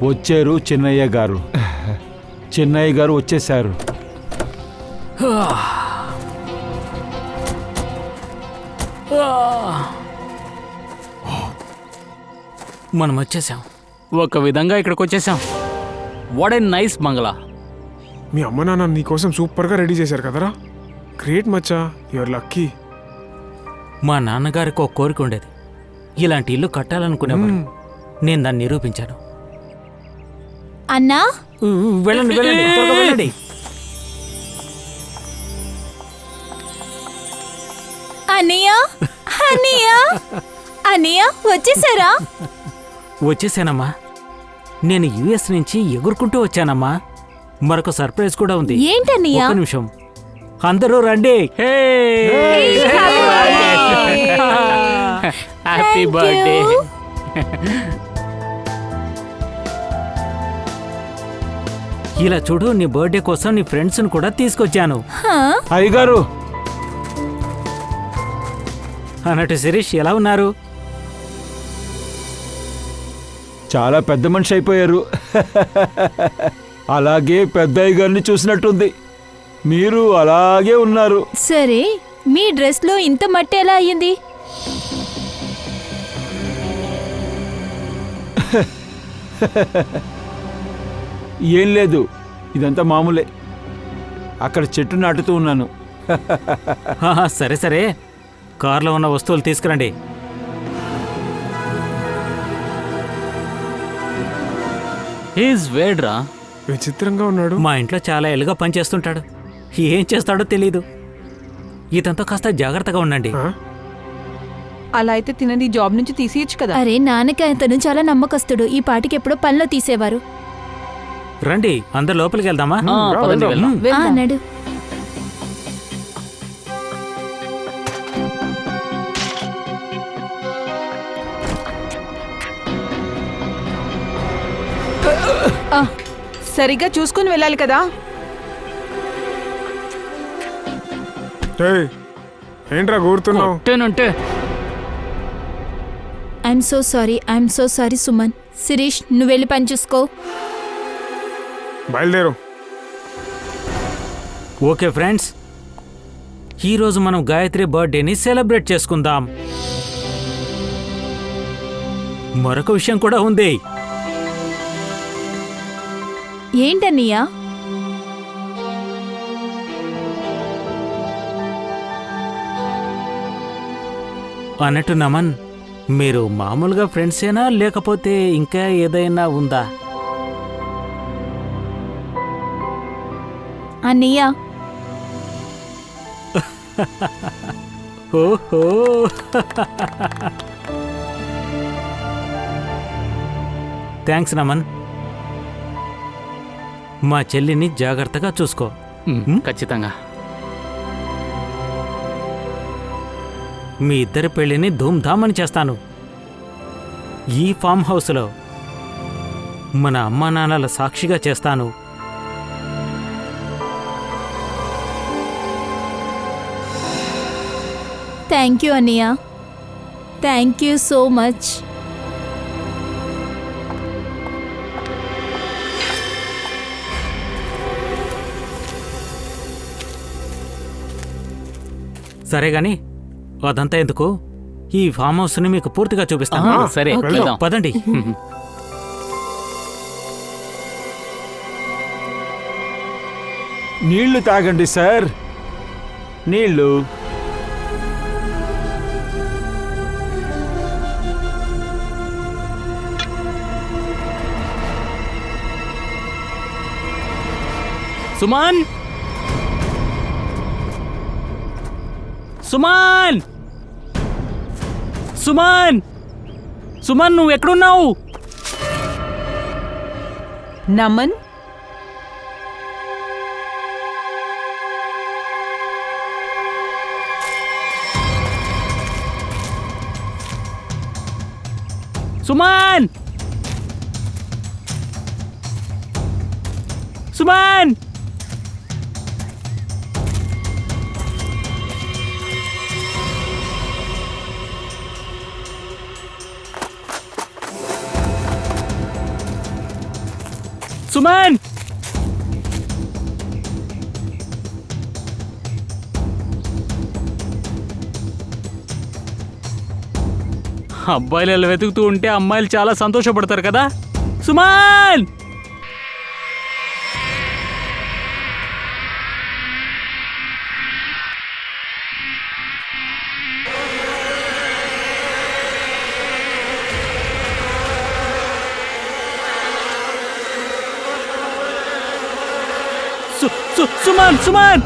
వచ్చారు చిన్నయ్య గారు. చిన్నయ్య గారు వచ్చేశారు. మనం వచ్చేసాం. ఒక విధంగా ఇక్కడికి వచ్చేసాం. వాట్ ఏ నైస్ బంగ్లా. మీ అమ్మ నాన్న నీకోసం సూపర్గా రెడీ చేశారు కదరా. Great Maccha, your lucky. మా నాన్నగారికి ఒక కోరిక ఉండేది, ఇలాంటి ఇల్లు కట్టాలనుకునేవాడు. నేను దాన్ని నిరూపించాను. అన్నా వెళ్ళండి వెళ్ళండి, త్వరగా వెళ్ళండి. అన్నయ్య అన్నయ్య అన్నయ్య వచ్చేసారా? వచ్చేసానమ్మా. నేను యుఎస్ నుంచి ఎగురుకుంటూ వచ్చానమ్మా. మరొక సర్ప్రైజ్ కూడా ఉంది. ఏంటన్నయ్య? ఒక్క నిమిషం, అందరూ రండి. Happy birthday. ఇలా చూడు, నీ బర్త్డే కోసం నీ ఫ్రెండ్స్ని కూడా తీసుకొచ్చాను. అయ్యగారు, అన్నట్టు శిరీష్ ఎలా ఉన్నారు? చాలా పెద్ద మనిషి అయిపోయారు. అలాగే పెద్దయ్య గారిని చూసినట్టుంది. మీరు అలాగే ఉన్నారు. సరే, మీ డ్రెస్ లో ఇంత మట్టి ఎలా అయ్యింది? ఏం లేదు, ఇదంతా మామూలే. అక్కడ చెట్టు నాటుతూ ఉన్నాను. సరే సరే, కార్లో ఉన్న వస్తువులు తీసుకురండి. ఈజ్ వేడ్రా. విచిత్రంగా ఉన్నాడు. మా ఇంట్లో చాలా ఎలుగా పనిచేస్తుంటాడు. ఏం చేస్తాడో తెలీదు. ఇదంతా కాస్త జాగ్రత్తగా ఉండండి. అలా అయితే తినని జాబ్ నుంచి తీసేయచ్చు కదా. అరే, నాన్నకి అతను చాలా నమ్మకస్తుడు. ఈ పాటికి ఎప్పుడో పనిలో తీసేవారు. రండి, అందరు లోపలికి వెళ్దామా? అన్నాడు. సరిగ్గా చూసుకుని వెళ్ళాలి కదా. ఏంట్రా కూర్చున్నావు? I'm so sorry Suman. Shirish, నువ్వు వెళ్ళి పని చూసుకో. బయలుదేరు. ఓకే ఫ్రెండ్స్, ఈరోజు మనం గాయత్రి బర్త్డేని సెలబ్రేట్ చేసుకుందాం. మరొక విషయం కూడా ఉంది. ఏంటన్నయ్యా? అన్నట్టు నమన్, మీరు మామూలుగా ఫ్రెండ్సేనా లేకపోతే ఇంకా ఏదైనా ఉందా? అన్నయ్య, ఓహో, థ్యాంక్స్ నమన్. మా చెల్లిని జాగ్రత్తగా చూసుకో. ఖచ్చితంగా. మీ ఇద్దరి పెళ్లిని ధూమ్ధామని చేస్తాను. ఈ ఫామ్ హౌస్లో మన అమ్మా నాన్నల సాక్షిగా చేస్తాను. థ్యాంక్ యూ అన్నయ్య. Thank you so much. సరే గాని అదంతా ఎందుకు, ఈ ఫామ్ హౌస్ని మీకు పూర్తిగా చూపిస్తాను. సరే, పదండి. నీళ్లు తాగండి సార్, నీళ్లు. సుమన్, సుమన్, సుమన్, సుమన్, నువ్వు ఎక్కడున్నావు? నమన్, సుమన్, సుమన్. సుమన్ అబ్బాయిలు ఇలా వెతుకుతూ ఉంటే అమ్మాయిలు చాలా సంతోషపడతారు కదా. సుమన్ సుమన్ సుమన్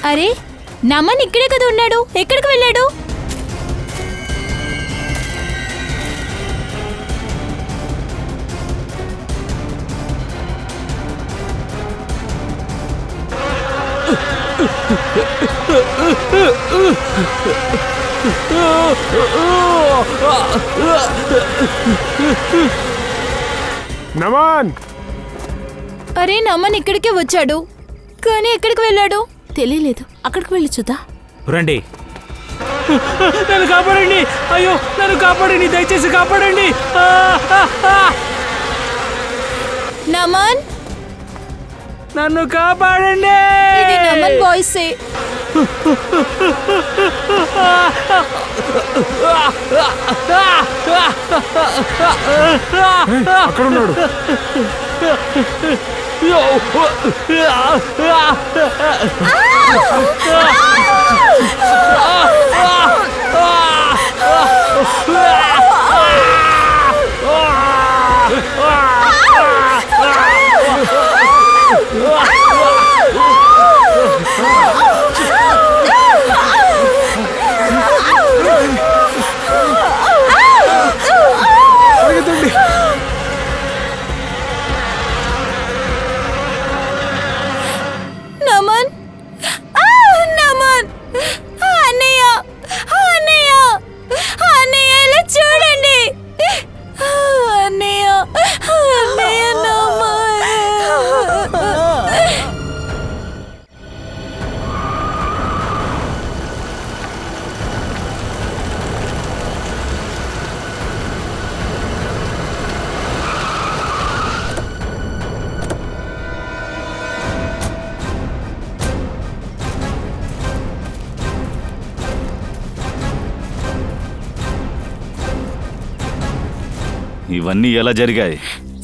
అరే నమన్ ఇక్కడే కదా ఉన్నాడు, ఎక్కడికి వెళ్ళాడు? నమన్ అరే నమన్ ఇక్కడికే వచ్చాడు, కానీ ఎక్కడికి వెళ్ళాడు తెలియలేదు. అక్కడికి వెళ్ళి చూద్దా. రండి. నన్ను కాపాడండి, అయ్యో నన్ను కాపాడండి, దయచేసి కాపాడండి. నమన్, నన్ను కాపాడండి. ఇది నమన్ వాయిసే. అక్కడ ఉన్నాడు. పరిగెత్తండి. నమన్, నమన్, అన్నయ్య, అన్నయ్య, అన్నయ్య ఇలా చూడండి. అన్నయ్య, అన్నయ్య నమన్. ఇవన్నీ ఎలా జరిగాయి?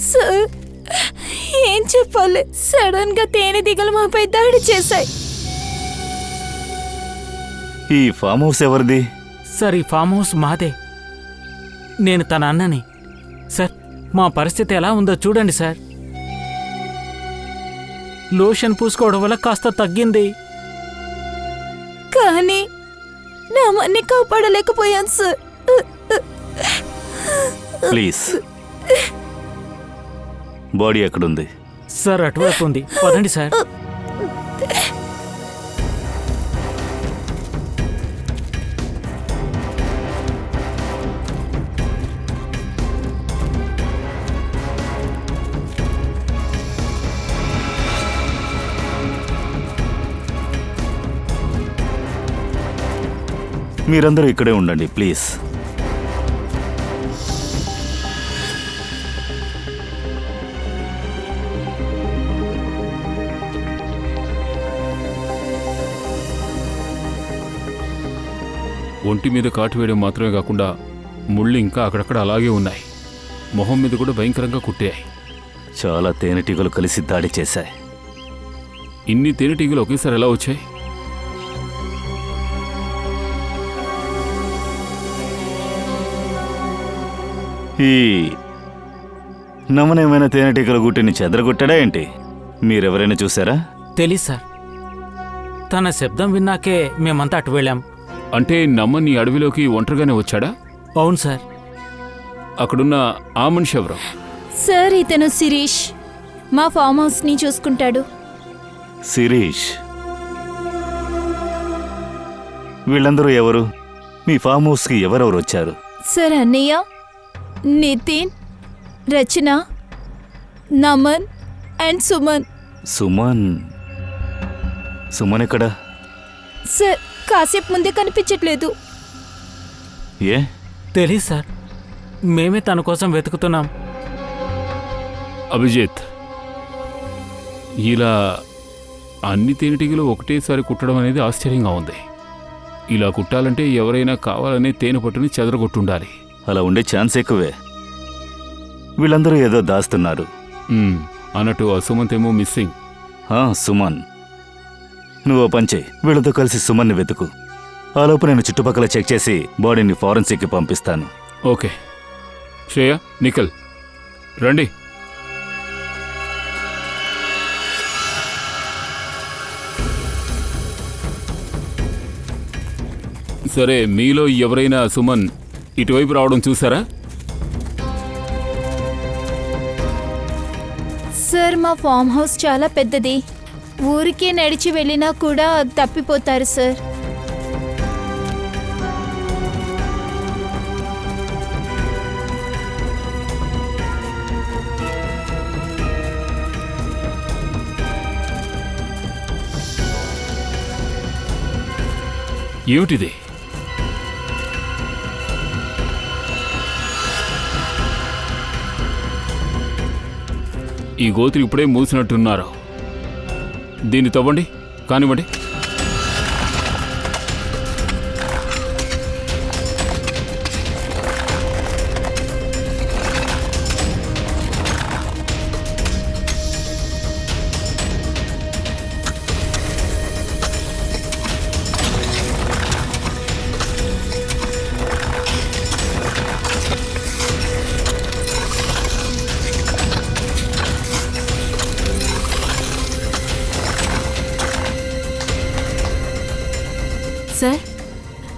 సార్ ఏం చెప్పాలి, సడన్ గా తేనెటీగలు మాపై దాడి చేశాయి. ఈ ఫామ్ హౌస్ ఎవరిది? సార్ ఈ ఫామ్ హౌస్ మాదే. నేను తన అన్నని. సార్ మా పరిస్థితి ఎలా ఉందో చూడండి సార్. లోషన్ పూసుకోవడం వల్ల కాస్త తగ్గింది. కానీ నమన్ని కాపాడలేకపోయాను సార్. ప్లీజ్, బాడీ ఎక్కడుంది? సార్ అటువైపు ఉంది, పదండి సార్. మీరందరూ ఇక్కడే ఉండండి ప్లీజ్. ఒంటి మీద కాటు వేయడం మాత్రమే కాకుండా ముళ్ళు ఇంకా అక్కడక్కడ అలాగే ఉన్నాయి. మొహం మీద కూడా భయంకరంగా కుట్టాయి. చాలా తేనెటీగలు కలిసి దాడి చేశాయి. ఇన్ని తేనెటీగలు ఒకేసారి ఎలా వచ్చాయి? ఈ నమనేమైనా తేనెటీగల గుట్టిని చెదరగొట్టాడా ఏంటి? మీరెవరైనా చూసారా? తెలీదు సార్. తన శబ్దం విన్నాకే మేమంతా అటు వెళ్ళాం. అంటే నమ్మన్ ఈ అడవిలోకి ఒంటరిగానే వచ్చాడా? అవును సార్. అక్కడున్న ఆ మనిషి ఎవరు? సార్ ఇతను శిరీష్, మా ఫామ్ హౌస్ ని చూసుకుంటాడు. శిరీష్? వీళ్ళందరూ ఎవరు? మీ ఫామ్ హౌస్కి ఎవరెవరు వచ్చారు? సార్ అన్నయ్య, నితిన్, రచన, నమన్ అండ్ సుమన్. సుమన్ సుమన్ ఎక్కడా? సార్ కాసేపు ముందే కనిపించట్లేదు. ఏ? తెలీదు సార్, మేమే తన కోసం వెతుకుతున్నాం. అభిజిత్, ఇలా అన్ని తేనెటీగలు ఒకటేసారి కుట్టడం అనేది ఆశ్చర్యంగా ఉంది. ఇలా కుట్టాలంటే ఎవరైనా కావాలనే తేనె పట్టుని చెదరగొట్టుండాలి. అలా ఉండే ఛాన్స్ ఎక్కువే. వీళ్ళందరూ ఏదో దాస్తున్నారు. అన్నట్టు ఆ సుమంత్ ఏమో మిస్సింగ్. సుమన్, నువ్వు పని చేయి, వీళ్ళతో కలిసి సుమన్ని వెతుకు. ఆలోపు నేను చుట్టుపక్కల చెక్ చేసి బాడీని ఫారెన్సిక్కి పంపిస్తాను. ఓకే. శ్రేయ, నిఖిల్ రండి. సరే, మీలో ఎవరైనా సుమన్ ఇటువైపు రావడం చూసారా? సార్ మా ఫామ్ హౌస్ చాలా పెద్దది. ఊరికే నడిచి వెళ్ళినా కూడా తప్పిపోతారు సార్. ఏమిటిది? ఈ గోతులు ఇప్పుడే మూసినట్టున్నారు. దీన్ని తవ్వండి, కానివ్వండి. సార్,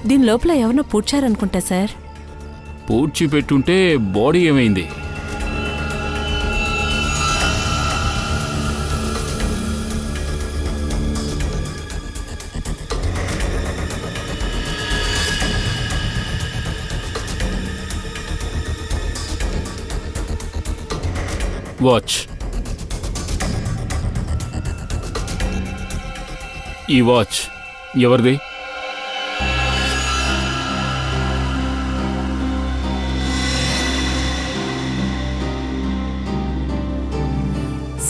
దీని లోపల ఎవరినో పూడ్చారనుకుంటా సార్. పూడ్చి పెట్టుంటే బాడీ ఏమైంది? వాచ్. ఈ వాచ్ ఎవరిది?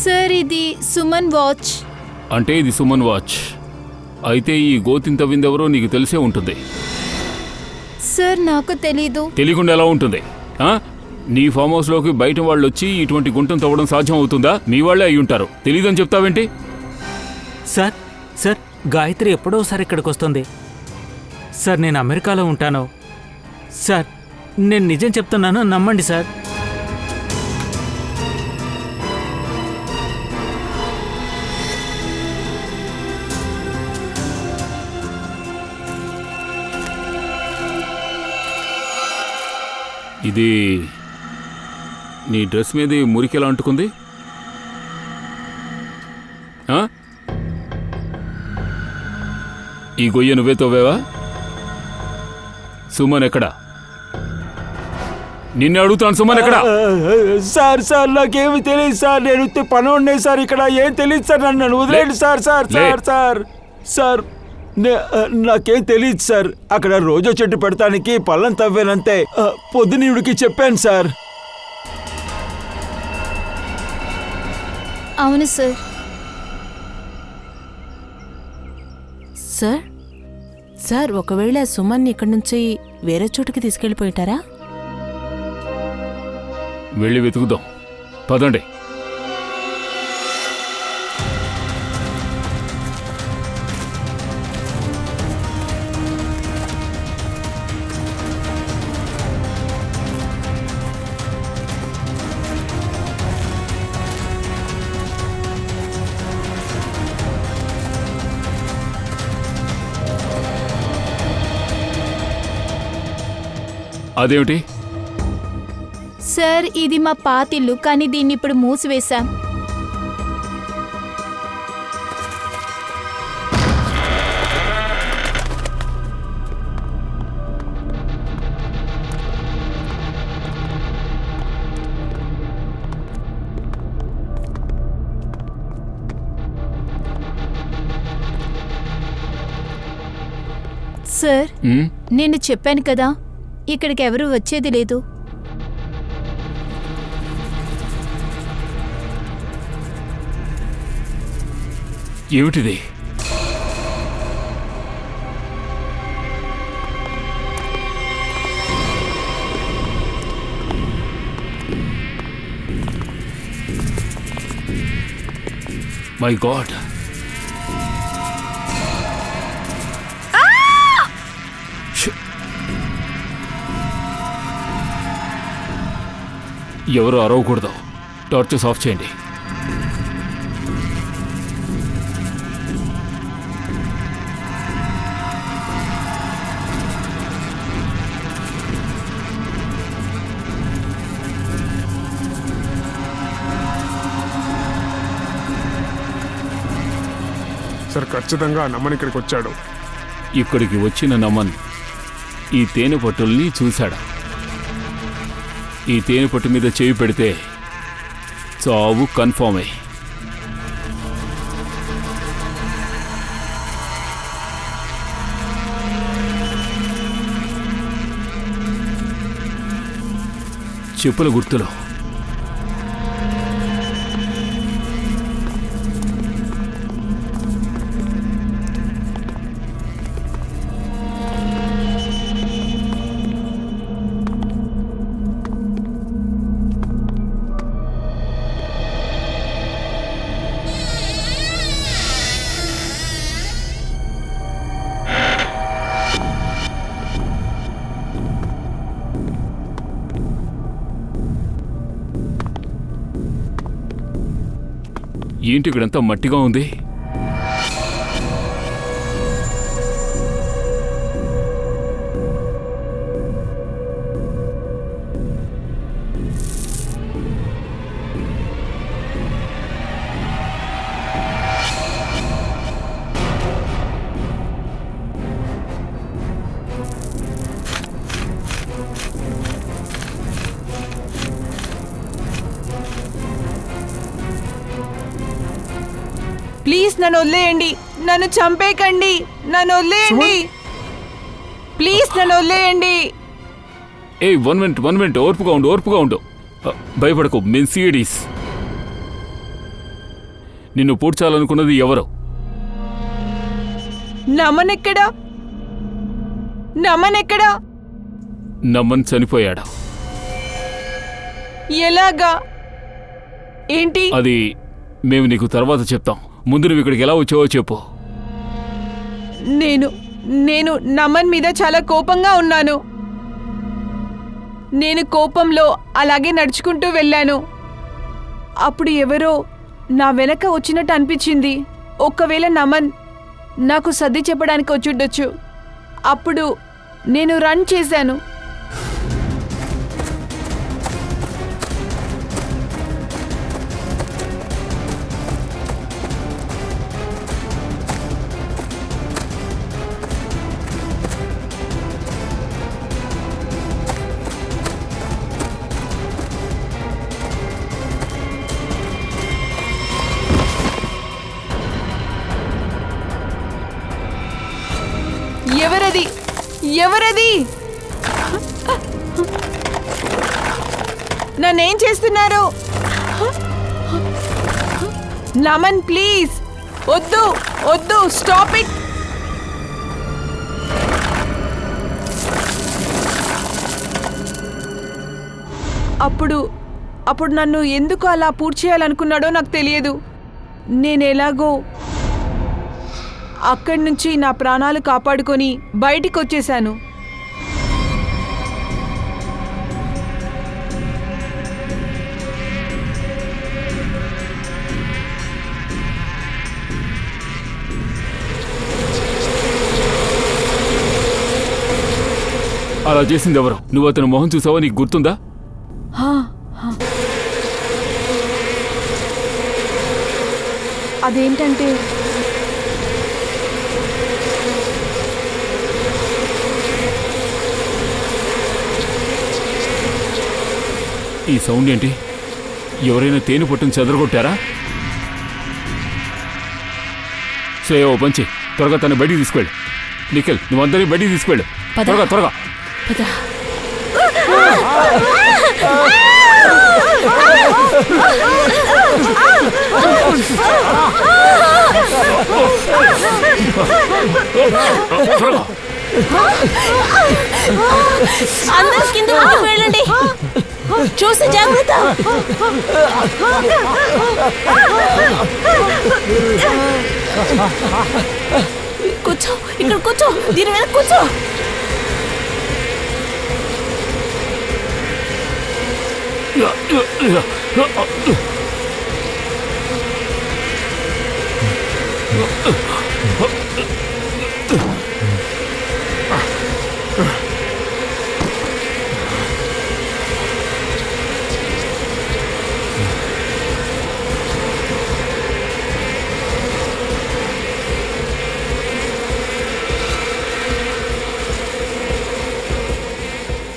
సార్ ఇది సుమన్ వాచ్. అంటే ఇది సుమన్ వాచ్. అయితే ఈ గోతిని తవ్విందెవరో నీకు తెలిసే ఉంటుంది. సార్ నాకు తెలీదు. తెలియకుండా ఎలా ఉంటుంది? నీ ఫామ్ హౌస్లోకి బయట వాళ్ళు వచ్చి ఇటువంటి గుంటను తవ్వడం సాధ్యం అవుతుందా? మీ వాళ్ళే అయి ఉంటారు. తెలీదని చెప్తావేంటి? సార్ సార్ గాయత్రి ఎప్పుడోసారి ఇక్కడికి వస్తుంది సార్. నేను అమెరికాలో ఉంటాను సార్. నేను నిజం చెప్తున్నాను, నమ్మండి సార్. ఇది నీ డ్రెస్ మీద మురికెలా అంటుకుంది? ఈ గొయ్య నువ్వే తవ్వేవా? సుమన్ ఎక్కడా? నిన్ను అడుగుతాను, సుమన్ ఎక్కడా? సార్ నాకేమి తెలియదు సార్. నేను పనోడ్నే సార్. ఇక్కడ ఏం తెలియదు సార్. నన్ను వదిలేండి సార్. సార్ నాకేం తెలియదు సార్. అక్కడ రోజా చెట్టు పెడతానికి పళ్ళం తవ్వానంతే. పొద్దునీవుడికి చెప్పాను సార్. అవును సార్. సార్ సార్ ఒకవేళ సుమన్ని ఇక్కడి నుంచి వేరే చోటుకి తీసుకెళ్ళిపోయింటారా? వెళ్ళి వెతుకుదాం, పదండి. అదేమిటి? సార్ ఇది మా పాతిల్లు, కానీ దీన్ని ఇప్పుడు మూసివేశాం. సార్ ఉమ్, నేను చెప్పాను కదా ఇక్కడికి ఎవరు వచ్చేది లేదు. ఏమిటిది? మై గాడ్, ఎవరు అరవకూడదు. టార్చెస్ ఆఫ్ చేయండి. సార్ ఖచ్చితంగా నమ్మని ఇక్కడికి వచ్చాడు. ఇక్కడికి వచ్చిన నమన్ ఈ తేనె పట్టుల్ని చూశాడా? ఈ తేనె పట్టు మీద చేయి పెడితే చావు కన్ఫర్మ్ అయ్యి. చెప్పుల గుర్తులో ఏంటి ఇక్కడంతా మట్టిగా ఉంది? ప్లీజ్ నన్ను వదిలేయండి, నన్ను చంపేకండి, నన్ను వదిలేయండి, ప్లీజ్ నన్ను వదిలేయండి. ఏ 1 మినిట్ ఓర్పుగా ఉండు. భయపడకు, మేము సిఐడీస్. నిన్ను పూడ్చాలనుకున్నది ఎవరు? నమన్ ఎక్కడా? నమన్ ఎక్కడా? నమన్ చనిపోయాడా? ఎలాగా? ఏంటి? అది మేము నీకు తర్వాత చెప్తాం. ముందు నువ్వు ఇక్కడికి ఎలా వచ్చావో చెప్పు. నేను నమన్ మీద చాలా కోపంగా ఉన్నాను. నేను కోపంలో అలాగే నడుచుకుంటూ వెళ్ళాను. అప్పుడు ఎవరో నా వెనక వచ్చినట్టు అనిపించింది. ఒకవేళ నమన్ నాకు సర్ది చెప్పడానికి వచ్చుండొచ్చు. అప్పుడు నేను రన్ చేశాను. ఎవరది? నన్నేం చేస్తున్నారు? నమన్ ప్లీజ్, వద్దు, స్టాప్ ఇట్. అప్పుడు నన్ను ఎందుకు అలా పూర్తి చేయాలనుకున్నాడో నాకు తెలియదు. నేనెలాగో అక్కడి నుంచి నా ప్రాణాలు కాపాడుకొని బయటికి వచ్చేశాను. అలా చేసింది ఎవరు? నువ్వు అతను మొహం చూసావా? నీకు గుర్తుందా? అదేంటంటే ఈ సౌండ్ ఏంటి? ఎవరైనా తేనె పట్టును చెదరగొట్టారా? శ్రేయ, ఓ పంచి త్వరగా తను బయటికి తీసుకెళ్ళి. నిఖిల్ నువ్వు అందరినీ బయటికి తీసుకెళ్ళు. పద. త్వరగా త్వరగా. పద. త్వరగా. అందరూ కింద వరకు వెళ్ళండి. చూసి జాగ్రత్త. కూర్చో, ఇక్కడ కూర్చో, దీని మీద కూర్చో.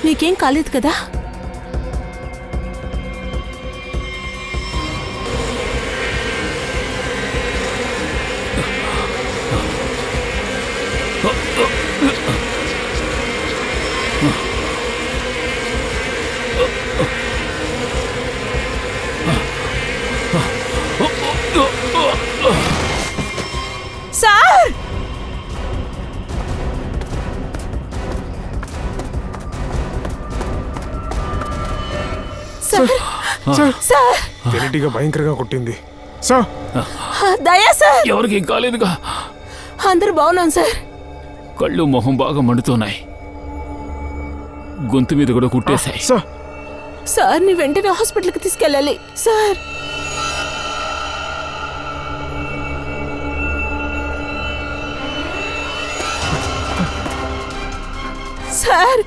నీకేం కాలేదు కదా? సార్! సార్! Sir sir! తేనెటీగ భయంకరంగా కొట్టింది సార్. దయా సార్! ఎవరికి కాలేదుగా? అందరూ బాగున్నాం సార్. కళ్ళు మొహం బాగా మండుతున్నాయి. గొంతు మీద కూడా కుట్టేశాయి. సార్ సార్ ని వెంటనే హాస్పిటల్కి తీసుకెళ్ళాలి సార్. సార్!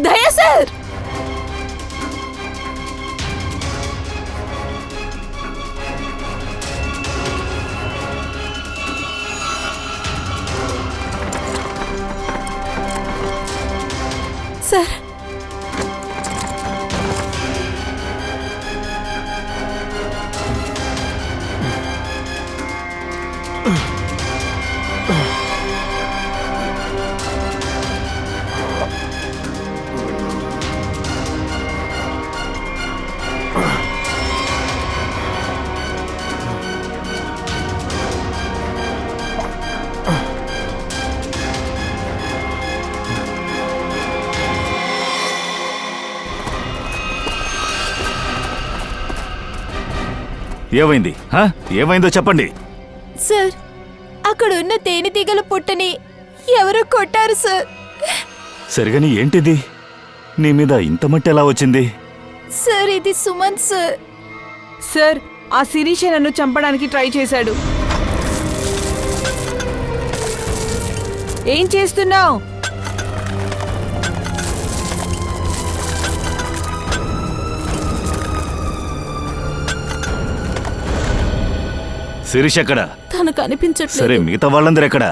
దయా సార్! సార్ ఏమైంది? ఏమైందో చెప్పండి. సార్ అక్కడ ఉన్న తేనెటీగల పుట్టని ఎవరో కొట్టారు సార్. సరిగని ఏంటిది? నీ మీద ఇంత మట్టి ఎలా వచ్చింది? సార్ ఇది సుమంత్ సార్. సార్ ఆ శిరీష నన్ను చంపడానికి ట్రై చేశాడు. ఏం చేస్తున్నావు? శిరీష్ ఎక్కడా? తనకు సరే అనిపించట్లేదు. మిగతా వాళ్ళందరూ ఎక్కడా?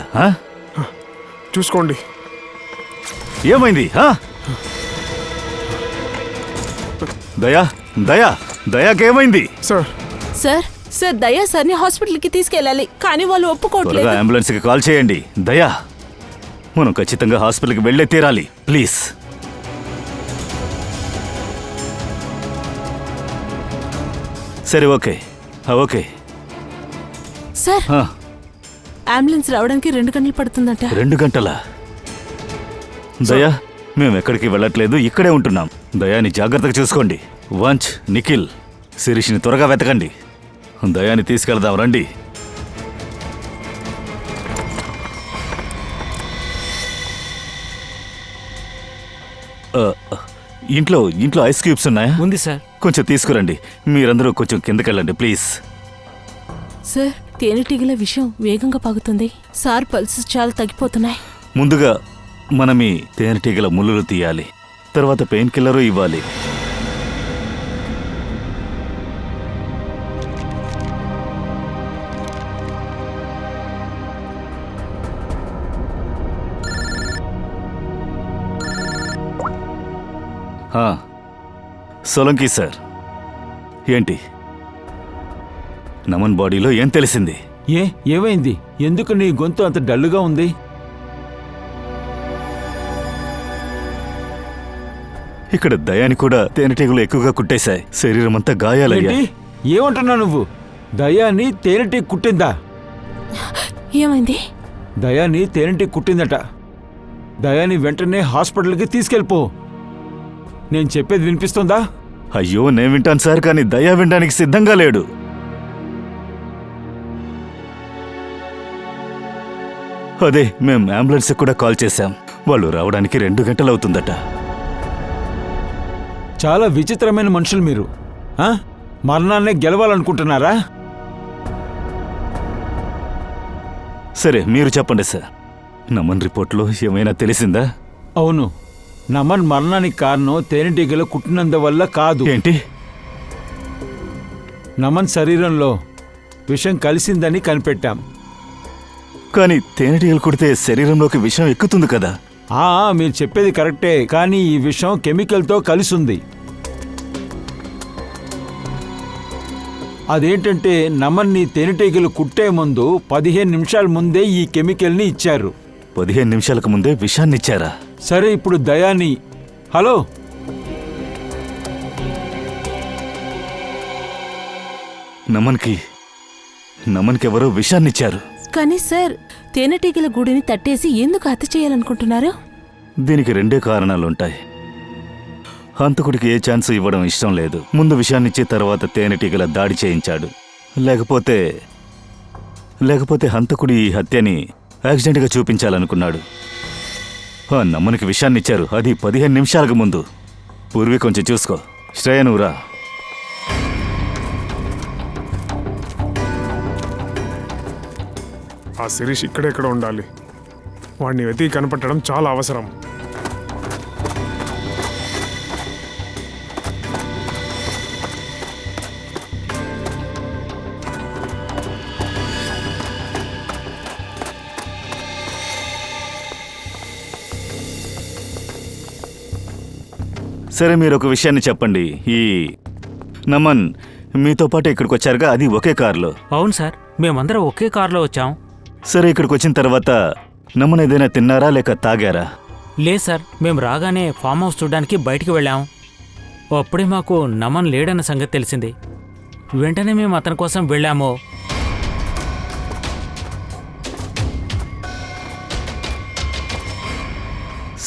చూసుకోండి. ఏమైంది? దయా దయా దయాకేమైంది? సార్ సార్ సార్ దయా సార్ని హాస్పిటల్కి తీసుకెళ్ళాలి, కానీ వాళ్ళు త్వరగా ఒప్పుకోవట్లేదు. అంబులెన్స్కి కాల్ చేయండి. దయా మనం ఖచ్చితంగా హాస్పిటల్కి వెళ్ళే తీరాలి ప్లీజ్. సరే ఓకే ఓకే. సార్ అంబులెన్స్ రావడానికి 2 గంటలు పడుతుందట. 2 గంటలా? దయా మేము ఎక్కడికి వెళ్ళట్లేదు, ఇక్కడే ఉంటున్నాం. దయాని జాగ్రత్తగా చూసుకోండి. వంచ్, నిఖిల్, శిరీష్ని త్వరగా వెతకండి. దయాని తీసుకెళ్దాం రండి. ఇంట్లో ఐస్ క్యూబ్స్ ఉన్నాయా? ఉంది సార్. కొంచెం తీసుకురండి. మీరందరూ కొంచెం కిందకెళ్ళండి ప్లీజ్. సార్ తేనెటీగల విషయం వేగంగా పాగుతుంది. సార్ పల్సెస్ చాలా తగ్గిపోతున్నాయి. ముందుగా మనం ఈ తేనెటీగల ముళ్ళులు తీయాలి, తర్వాత పెయిన్ కిల్లరు ఇవ్వాలి. సోలంకి సార్, ఏంటి నమన్ బాడీలో ఏం తెలిసింది? ఏమైంది? ఎందుకు నీ గొంతు అంత డల్లుగా ఉంది? ఇక్కడ దయాని కూడా తేనెటీగలు ఎక్కువగా కుట్టేశాయి. శరీరం అంతా గాయాలయ్యా. ఏంటి ఏమంటున్నావు నువ్వు? దయాని తేనెటీగ కుట్టిందా? ఏమైంది? దయాని తేనెటీగ కుట్టిందట. దయాని వెంటనే హాస్పిటల్కి తీసుకెళ్ళిపో. నేను చెప్పేది వినిపిస్తుందా? అయ్యో నేను వింటాను సార్, కానీ దయా వినడానికి సిద్ధంగా లేడు. అదే మేం అంబులెన్స్ కూడా కాల్ చేశాం. వాళ్ళు రావడానికి 2 గంటలు అవుతుందట. చాలా విచిత్రమైన మనుషులు మీరు. మరణాన్నే గెలవాలనుకుంటున్నారా? సరే మీరు చెప్పండి సార్, నమన్ రిపోర్ట్లో ఏమైనా తెలిసిందా? అవును, నమన్ మరణానికి కారణం తేనెటీగలు కుట్టినందువల్ల కాదు. ఏంటి? నమన్ శరీరంలో విషం కలిసిందని కనిపెట్టాం. కానీ తేనెటీగలు కుడితే శరీరంలోకి విషం ఎక్కుతుంది కదా. మీరు చెప్పేది కరెక్టే, కానీ ఈ విషం కెమికల్తో కలిసింది. అదేంటంటే నమన్ని తేనెటీగలు కుట్టే ముందు 15 నిమిషాల ముందే ఈ కెమికల్ని ఇచ్చారు. 15 నిమిషాలకు ముందే విషాన్నిచ్చారా? సరే, ఇప్పుడు దయాని. హలో, నమన్కి ఎవరో విషాన్నిచ్చారు. కానీ సార్, తేనెటీగల గూడిని తట్టేసి ఎందుకు హత్య చేయాలనుకుంటున్నారు? దీనికి 2 కారణాలుంటాయి. హంతకుడికి ఏ ఛాన్స్ ఇవ్వడం ఇష్టం లేదు. ముందు విషయాన్నిచ్చి తర్వాత తేనెటీగల దాడి చేయించాడు. లేకపోతే హంతకుడి ఈ హత్యని యాక్సిడెంట్గా చూపించాలనుకున్నాడు. నమ్మనికి విషయాన్నిచ్చారు, అది 15 నిమిషాలకు ముందు. పూర్వీ కొంచెం చూసుకో. శ్రేయ నువ్వురా. ఆ శిరీష్ ఇక్కడెక్కడ ఉండాలి. వాడిని వెతికి కనపట్టడం చాలా అవసరం. సరే మీరు ఒక విషయాన్ని చెప్పండి. ఈ నమన్ మీతో పాటు ఇక్కడికి వచ్చారుగా, అది ఒకే కారులో? అవును సార్, మేమందరం ఒకే కారులో వచ్చాం. సరే, ఇక్కడికి వచ్చిన తర్వాత నమన్ ఏదైనా తిన్నారా లేక తాగారా? లేదు సార్, మేము రాగానే ఫామ్ హౌస్ చూడడానికి బయటికి వెళ్ళాం. అప్పుడే మాకు నమన్ లేడన్న సంగతి తెలిసింది. వెంటనే మేము అతని కోసం వెళ్ళాము.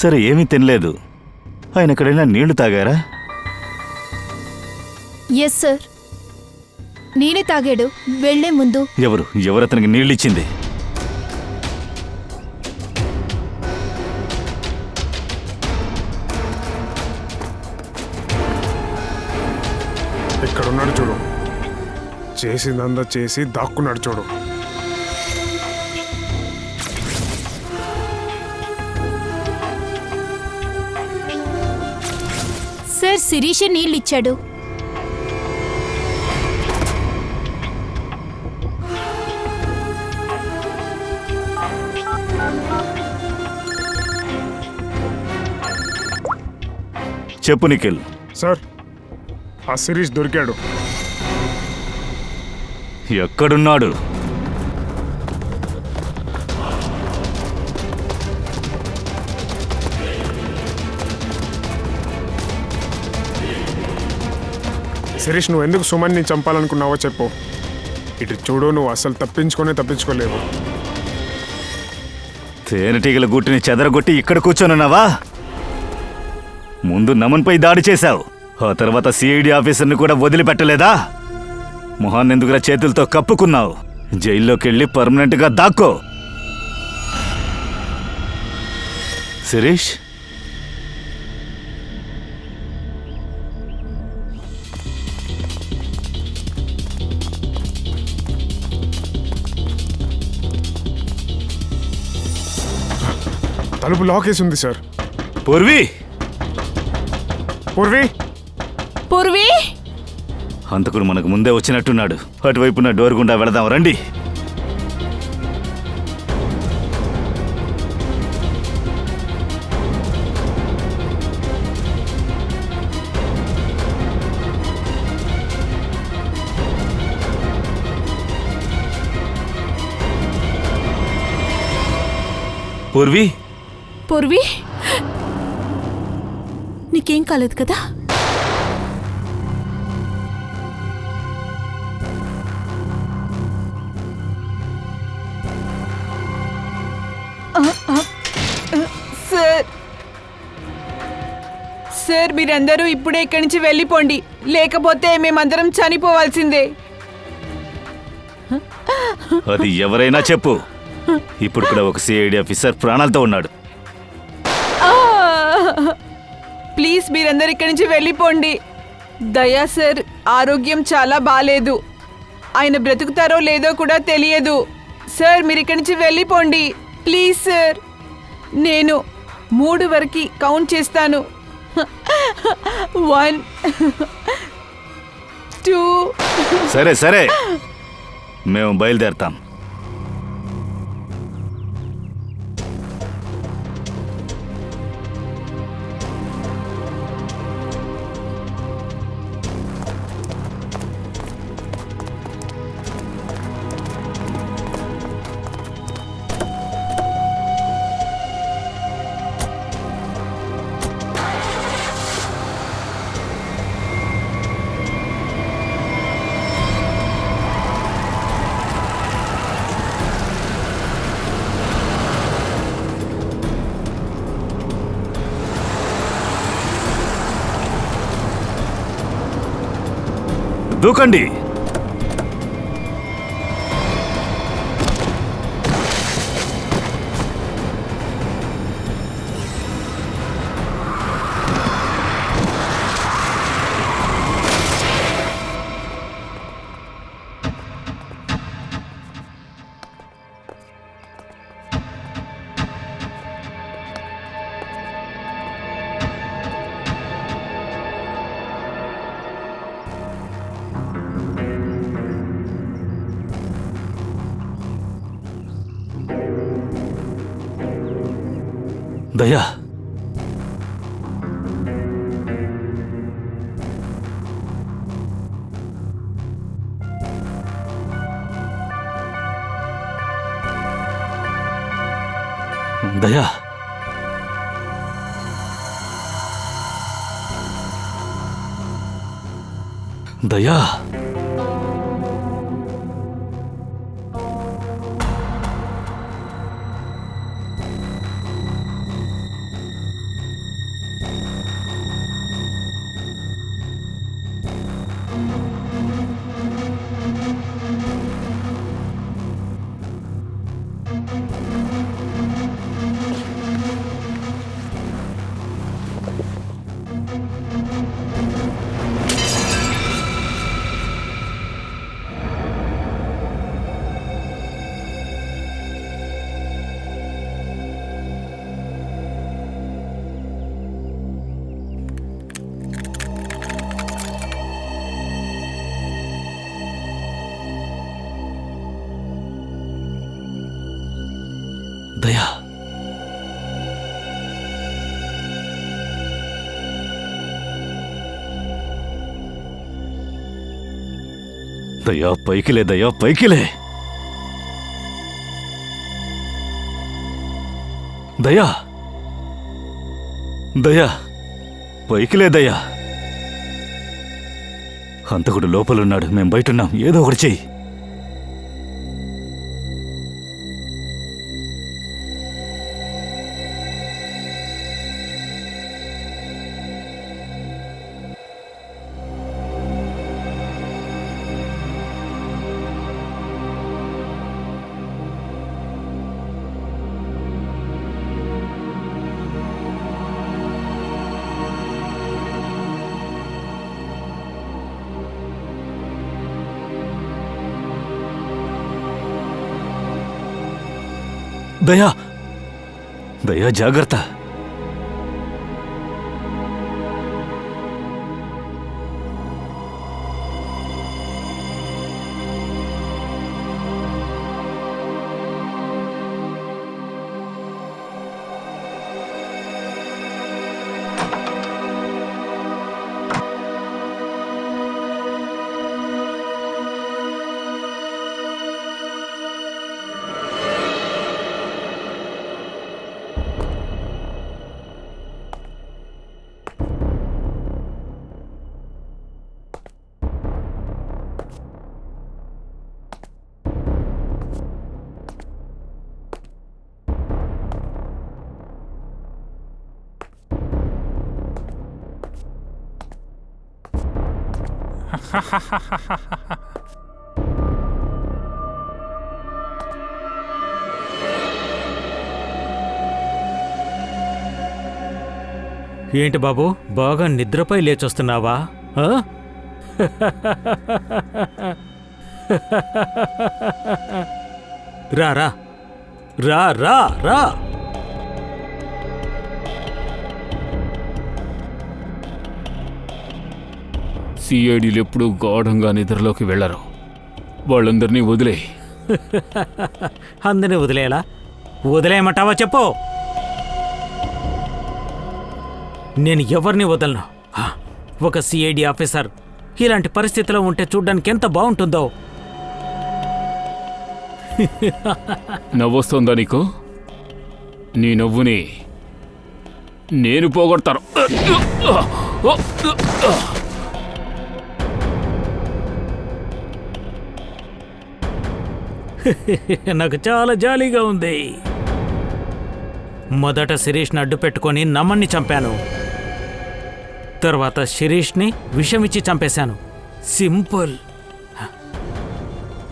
సరే, ఏమీ తినలేదు. ఆయన ఎక్కడైనా నీళ్లు తాగారా? ఎస్ సార్, నేనే తాగాడు వెళ్లే ముందు. ఎవరు అతనికి నీళ్ళు ఇచ్చింది? ఎక్కడున్నాడు చూడు. చేసిందంతా చేసి దాక్కున్నాడు చూడు. సార్, శిరీషే నీళ్ళిచ్చాడు. చెప్పు నిఖిల్. సార్, ఆ శిరీష్ దొరికాడు. ఎక్కడున్నాడు? శిరీష్, నువ్వు ఎందుకు సుమన్ని చంపాలనుకున్నావో చెప్పు. ఇటు చూడు, నువ్వు అసలు తప్పించుకోలేవు. తేనెటీగల గుట్టిని చెదరగొట్టి ఇక్కడ కూర్చొనున్నావా? ముందు నమన్పై దాడి చేశావు, ఆ తర్వాత సిఐడి ఆఫీసర్ని కూడా వదిలిపెట్టలేదా? మొహాన్నెందుకురా చేతులతో కప్పుకున్నావు? జైల్లోకెళ్ళి పర్మనెంట్గా దాక్కో. శిరీష్, తలుపు లాక్ వేసి ఉంది సార్. పూర్వీ! పూర్వీ! హంతకుడు మనకు ముందే వచ్చినట్టున్నాడు. అటువైపున డోర్ గుండా వెళదాం రండి. పూర్వీ! నీకేం కాలేదు కదా? సార్ సార్ మీరందరూ ఇప్పుడే ఇక్కడి నుంచి వెళ్ళిపోండి, లేకపోతే మేమందరం చనిపోవాల్సిందే. అది ఎవరైనా చెప్పు. ఇప్పుడు కూడా ఒక సిఐడి ఆఫీసర్ ప్రాణాలతో ఉన్నాడు. ప్లీజ్ మీరందరూ ఇక్కడి నుంచి వెళ్ళిపోండి. దయా సార్ ఆరోగ్యం చాలా బాలేదు, ఆయన బ్రతుకుతారో లేదో కూడా తెలియదు. సార్ మీరు ఇక్కడి నుంచి వెళ్ళిపోండి ప్లీజ్ సార్. నేను 3 వరకు కౌంట్ చేస్తాను. 1 2. సరే సరే, మేము బయలుదేరతాం. దూకండి. దయా, దయా, దయా. దయా, దయా పైకిలే, దయా పైకిలే. దయా, దయా పైకిలే, దయా. హంతకుడు లోపలున్నాడు, మేం బయటున్నాం. ఏదో ఒకటి చెయ్యి. దయా, దయా జాగ్రత్త. ఏంటి బాబు బాగా నిద్రపై లేచొస్తున్నావా ఆ? రా రా రా రా రా సిఐడీలు ఎప్పుడూ గాఢంగా నిద్రలోకి వెళ్లరు. వాళ్ళందరినీ వదిలే. అందరినీ వదిలేలా వదిలేయమంటావా చెప్పు. నేను ఎవరిని వదలను. ఒక సిఐడి ఆఫీసర్ ఇలాంటి పరిస్థితిలో ఉంటే చూడ్డానికి ఎంత బాగుంటుందో. నవ్వొస్తుందా నీకు? నీ నవ్వుని నేను పోగొడతాను. నాకు చాలా జాలీగా ఉంది. మొదట శిరీష్ని అడ్డు పెట్టుకొని నమన్ని చంపాను. తర్వాత శిరీష్ని విషమిచ్చి చంపేశాను. సింపుల్.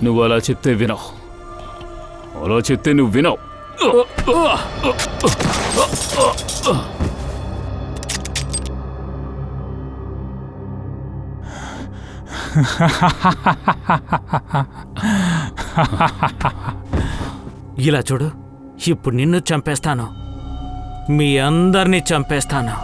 నువ్వు అలా చెప్తే వినవు. అలా చెప్తే నువ్వు వినవు. ఇలా చూడు, ఇప్పుడు నిన్ను చంపేస్తాను, మీ అందరినీ చంపేస్తాను.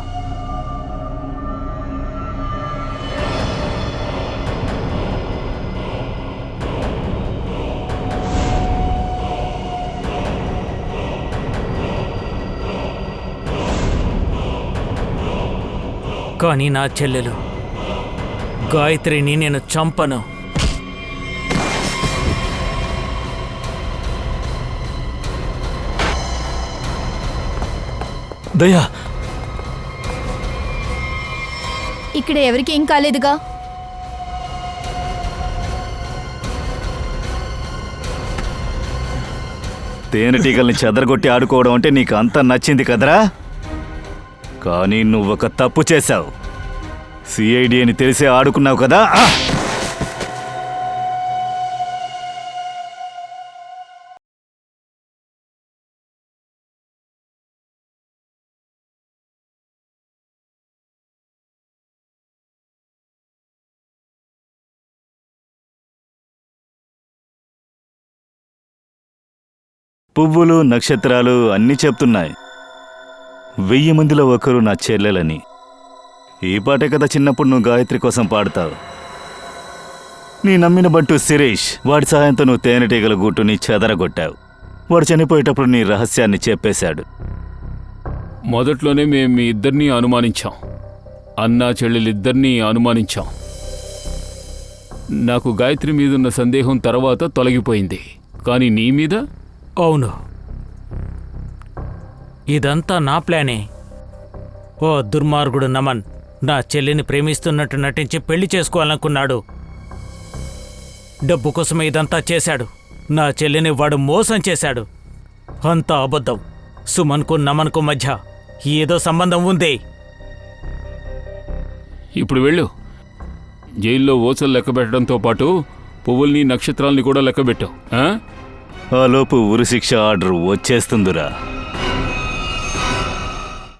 కానీ నా చెల్లెలు గాయత్రిని నేను చంపను. దయా, ఇక్కడ ఎవరికి ఏం కాలేదుగా. తేనెటీగల్ని చెదరగొట్టి ఆడుకోవడం అంటే నీకు అంత నచ్చింది కదరా? కానీ నువ్వొక తప్పు చేశావు. సిఐడి అని తెలిసే ఆడుకున్నావు కదా. పువ్వులు నక్షత్రాలు అన్నీ చెప్తున్నాయి 1000 మందిలో ఒకరు నా చెల్లెలని. ఈ పాటే కదా చిన్నప్పుడు నువ్వు గాయత్రి కోసం పాడతావు. నీ నమ్మిన బంటు శిరీష్, వాడి సహాయంతో నువ్వు తేనెటీగల గూటుని చెదరగొట్టావు. వాడు చనిపోయేటప్పుడు నీ రహస్యాన్ని చెప్పేశాడు. మొదట్లోనే మేము మీ ఇద్దరినీ అనుమానించాం. అన్నా చెల్లెలిద్దరినీ అనుమానించాం. నాకు గాయత్రి మీదున్న సందేహం తర్వాత తొలగిపోయింది. కానీ నీ మీద? అవును, ఇదంతా నా ప్లానే. ఓ దుర్మార్గుడు నమన్ నా చెల్లిని ప్రేమిస్తున్నట్టు నటించి పెళ్లి చేసుకోవాలనుకున్నాడు. డబ్బు కోసమే ఇదంతా చేశాడు. నా చెల్లిని వాడు మోసం చేశాడు. అంతా అబద్ధం. సుమన్కు నమన్కు మధ్య ఏదో సంబంధం ఉంది. ఇప్పుడు వెళ్ళు. జైల్లో ఓచలు లెక్కబెట్టడంతో పాటు పువ్వుల్ని నక్షత్రాల్ని కూడా లెక్కబెట్టావు. ఆ లోపు ఉరిశిక్ష ఆర్డర్ వచ్చేస్తుందిరా.